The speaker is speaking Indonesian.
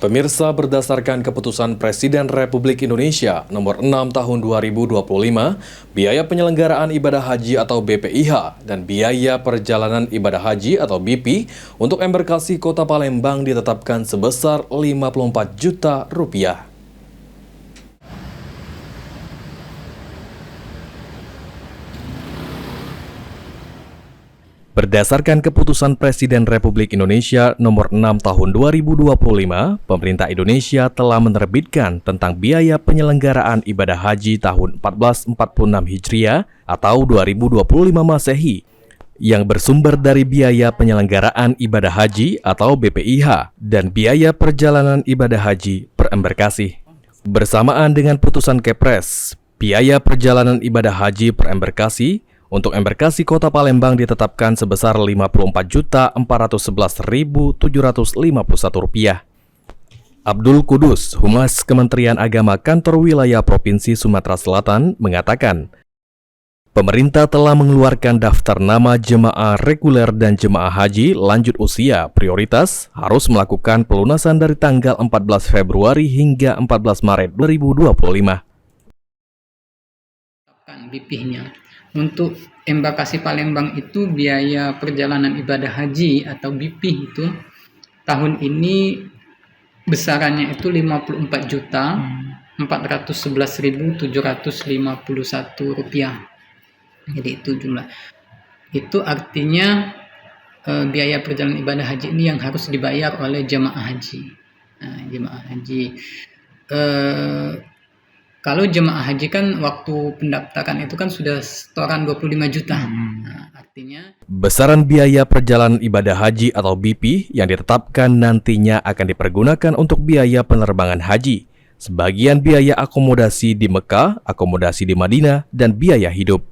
Pemirsa, berdasarkan keputusan Presiden Republik Indonesia Nomor 6 Tahun 2025, biaya penyelenggaraan ibadah haji atau BPIH dan biaya perjalanan ibadah haji atau BP untuk embarkasi Kota Palembang ditetapkan sebesar Rp54 juta. Berdasarkan keputusan Presiden Republik Indonesia Nomor 6 Tahun 2025, pemerintah Indonesia telah menerbitkan tentang biaya penyelenggaraan ibadah haji tahun 1446 Hijriah atau 2025 Masehi yang bersumber dari biaya penyelenggaraan ibadah haji atau BPIH dan biaya perjalanan ibadah haji per embarkasi. Bersamaan dengan putusan Kepres, biaya perjalanan ibadah haji per embarkasi untuk embarkasi Kota Palembang ditetapkan sebesar Rp54.411.751. Abdul Kudus, Humas Kementerian Agama Kantor Wilayah Provinsi Sumatera Selatan, mengatakan, pemerintah telah mengeluarkan daftar nama jemaah reguler dan jemaah haji lanjut usia prioritas harus melakukan pelunasan dari tanggal 14 Februari hingga 14 Maret 2025. BP-nya. Untuk embarkasi Palembang itu biaya perjalanan ibadah haji atau BP itu tahun ini besarannya itu Rp54.411.751. Jadi itu jumlah. Itu artinya biaya perjalanan ibadah haji ini yang harus dibayar oleh jemaah haji. Jemaah haji. Kalau jemaah haji kan waktu pendaftaran itu kan sudah setoran 25 juta. Artinya besaran biaya perjalanan ibadah haji atau BP yang ditetapkan nantinya akan dipergunakan untuk biaya penerbangan haji, sebagian biaya akomodasi di Mekah, akomodasi di Madinah, dan biaya hidup.